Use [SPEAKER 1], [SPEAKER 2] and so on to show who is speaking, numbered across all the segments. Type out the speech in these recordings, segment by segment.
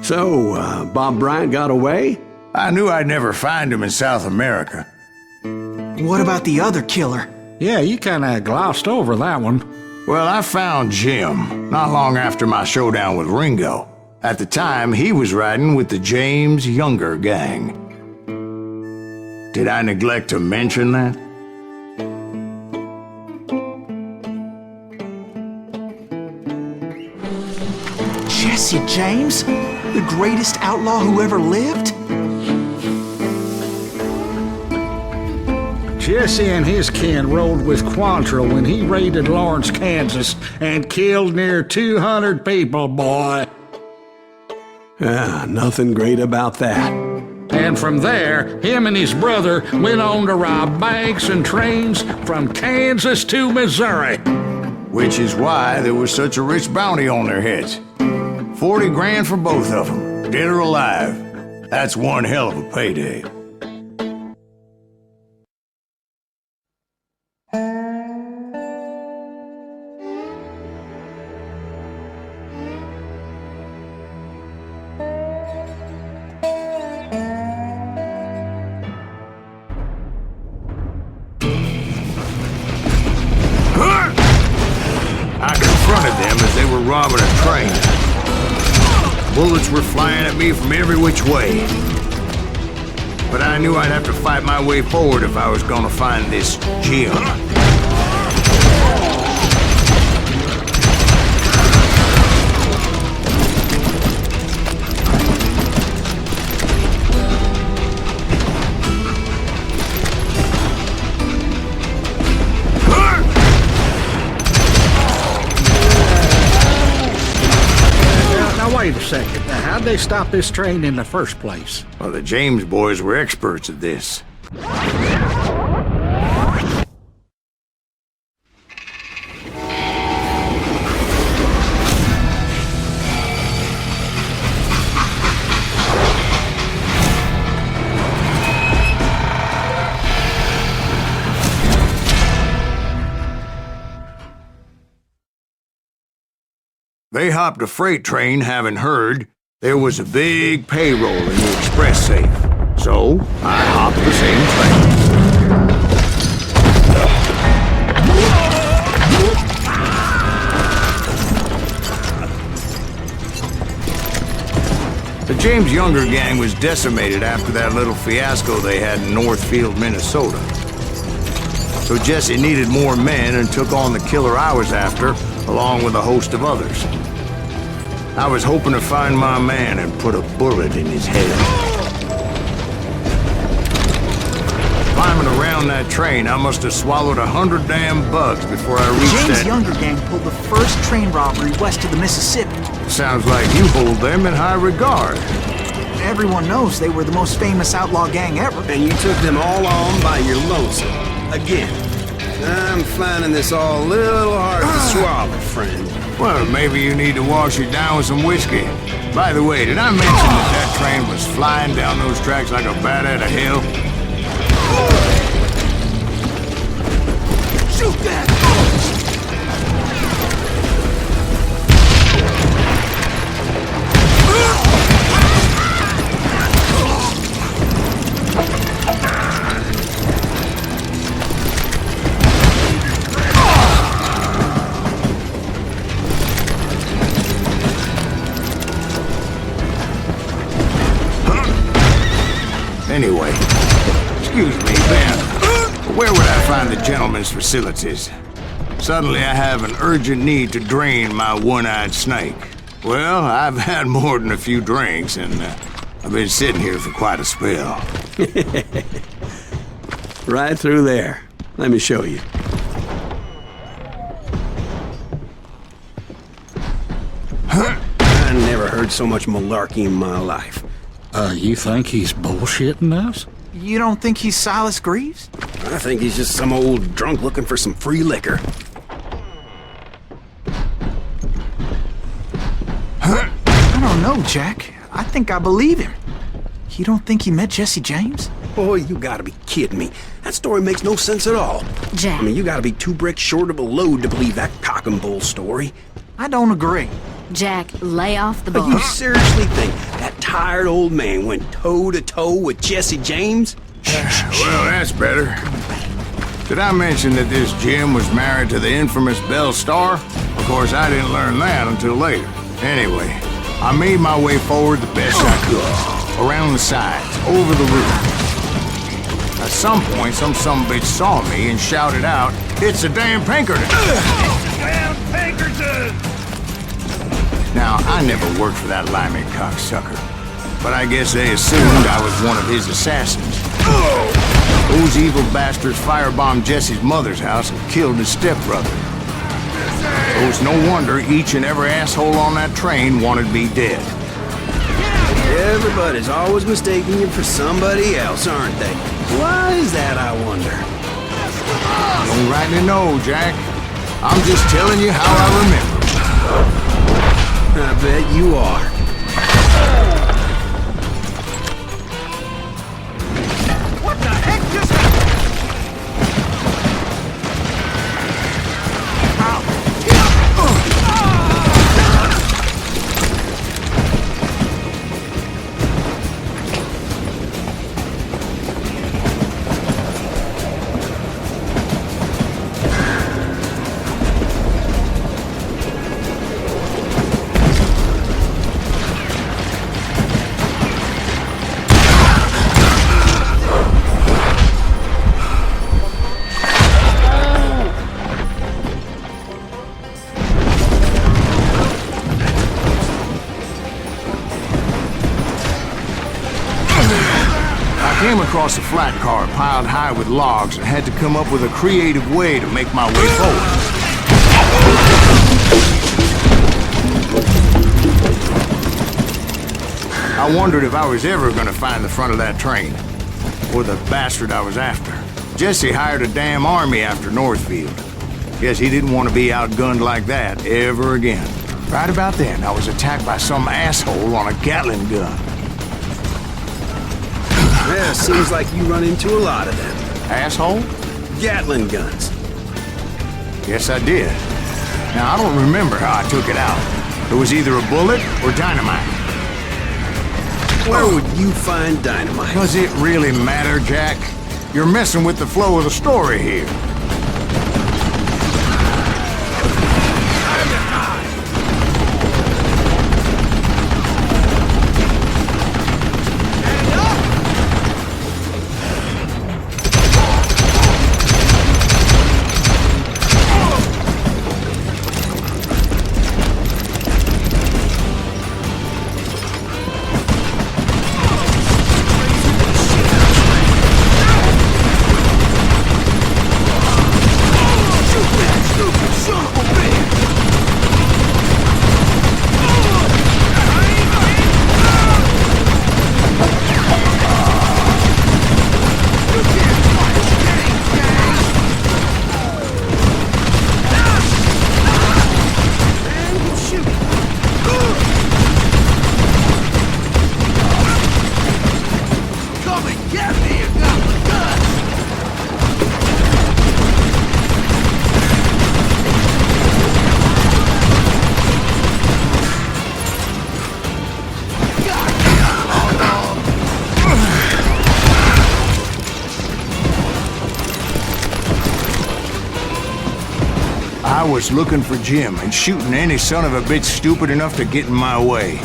[SPEAKER 1] So, Bob Bryant got away?
[SPEAKER 2] I knew I'd never find him in South America.
[SPEAKER 3] What about the other killer?
[SPEAKER 4] Yeah, you kinda glossed over that one.
[SPEAKER 2] Well, I found Jim not long after my showdown with Ringo. At the time, he was riding with the James Younger gang. Did I neglect to mention that?
[SPEAKER 3] Jesse James? The greatest outlaw who ever lived?
[SPEAKER 4] Jesse and his kin rode with Quantrill when he raided Lawrence, Kansas, and killed near 200 people, boy.
[SPEAKER 1] Nothing great about that.
[SPEAKER 4] And from there, him and his brother went on to rob banks and trains from Kansas to Missouri.
[SPEAKER 2] Which is why there was such a rich bounty on their heads. 40 grand for both of them, dead or alive. That's one hell of a payday. I confronted them as they were robbing a train. Bullets were flying at me from every which way. But I knew I'd have to fight my way forward if I was gonna find this Jim.
[SPEAKER 4] Wait a second. How'd they stop this train in the first place?
[SPEAKER 2] Well, the James boys were experts at this. They hopped a freight train having heard there was a big payroll in the express safe. So, I hopped the same train. The James Younger gang was decimated after that little fiasco they had in Northfield, Minnesota. So Jesse needed more men and took on the killer I was after, along with a host of others. I was hoping to find my man and put a bullet in his head. Climbing around that train, I must have swallowed 100 damn bugs before I reached
[SPEAKER 3] James Younger gang pulled the first train robbery west of the Mississippi.
[SPEAKER 2] Sounds like you hold them in high regard.
[SPEAKER 3] Everyone knows they were the most famous outlaw gang ever.
[SPEAKER 5] And you took them all on by your lonesome. Again. I'm finding this all a little hard to swallow, friend.
[SPEAKER 2] Well, maybe you need to wash it down with some whiskey. By the way, did I mention that train was flying down those tracks like a bat out of hell? Shoot that! Anyway, excuse me, Ben. Where would I find the gentleman's facilities? Suddenly I have an urgent need to drain my one-eyed snake. Well, I've had more than a few drinks, and I've been sitting here for quite a spell.
[SPEAKER 1] Right through there. Let me show you.
[SPEAKER 5] I never heard so much malarkey in my life.
[SPEAKER 4] You think he's bullshitting us?
[SPEAKER 3] You don't think he's Silas Greaves?
[SPEAKER 5] I think he's just some old drunk looking for some free liquor.
[SPEAKER 3] I don't know, Jack. I think I believe him. You don't think he met Jesse James?
[SPEAKER 5] Boy, you gotta be kidding me. That story makes no sense at all.
[SPEAKER 6] Jack.
[SPEAKER 5] I mean, you gotta be 2 bricks short of a load to believe that cock and bull story.
[SPEAKER 3] I don't agree.
[SPEAKER 6] Jack, lay off the
[SPEAKER 5] But you
[SPEAKER 6] bar.
[SPEAKER 5] seriously think that tired old man went toe-to-toe with Jesse James?
[SPEAKER 2] Well, that's better. Did I mention that this Jim was married to the infamous Belle Star? Of course, I didn't learn that until later. Anyway, I made my way forward the best I could. Around the sides, over the roof. At some point, some bitch saw me and shouted out, "It's a damn Pinkerton!"
[SPEAKER 7] Damn Pinkerton!
[SPEAKER 2] Now, I never worked for that limey cocksucker, but I guess they assumed I was one of his assassins. Those evil bastards firebombed Jesse's mother's house and killed his stepbrother. So it's no wonder each and every asshole on that train wanted me dead.
[SPEAKER 5] Everybody's always mistaking you for somebody else, aren't they? Why is that, I wonder?
[SPEAKER 2] Don't rightly know, Jack. I'm just telling you how I remember.
[SPEAKER 5] I bet you are.
[SPEAKER 7] What the heck just
[SPEAKER 2] I came across a flat car piled high with logs and had to come up with a creative way to make my way forward. I wondered if I was ever going to find the front of that train, or the bastard I was after. Jesse hired a damn army after Northfield. Guess he didn't want to be outgunned like that ever again. Right about then, I was attacked by some asshole on a Gatling gun.
[SPEAKER 5] Yeah, seems like you run into a lot of them.
[SPEAKER 2] Asshole?
[SPEAKER 5] Gatling guns.
[SPEAKER 2] Yes, I did. Now, I don't remember how I took it out. It was either a bullet or dynamite.
[SPEAKER 5] Where would you find dynamite?
[SPEAKER 2] Does it really matter, Jack? You're messing with the flow of the story here. I was looking for Jim and shooting any son of a bitch stupid enough to get in my way.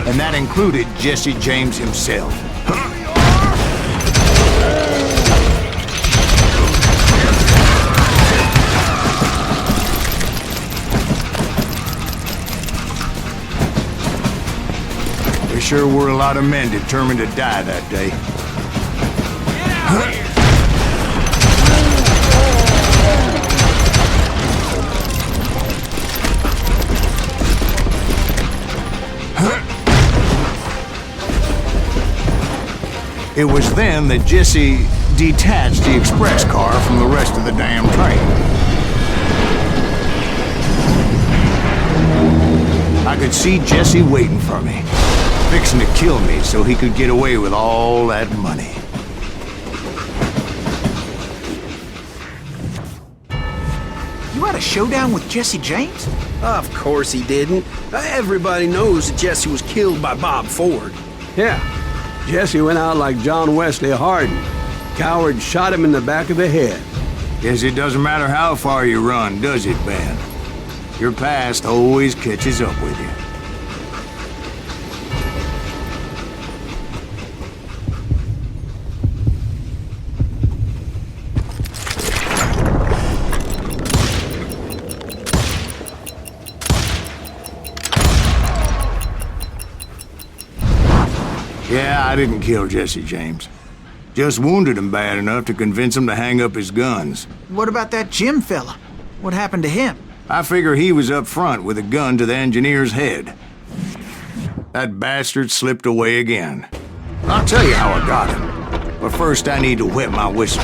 [SPEAKER 2] And that included Jesse James himself. There sure were a lot of men determined to die that day. It was then that Jesse detached the express car from the rest of the damn train. I could see Jesse waiting for me, fixing to kill me so he could get away with all that money.
[SPEAKER 3] You had a showdown with Jesse James?
[SPEAKER 5] Of course he didn't. Everybody knows that Jesse was killed by Bob Ford.
[SPEAKER 1] Yeah. Jesse went out like John Wesley Hardin. Coward shot him in the back of the head.
[SPEAKER 2] Guess it doesn't matter how far you run, does it, Ben? Your past always catches up with you. Yeah, I didn't kill Jesse James. Just wounded him bad enough to convince him to hang up his guns.
[SPEAKER 3] What about that Jim fella? What happened to him?
[SPEAKER 2] I figure he was up front with a gun to the engineer's head. That bastard slipped away again. I'll tell you how I got him. But first I need to wet my whistle.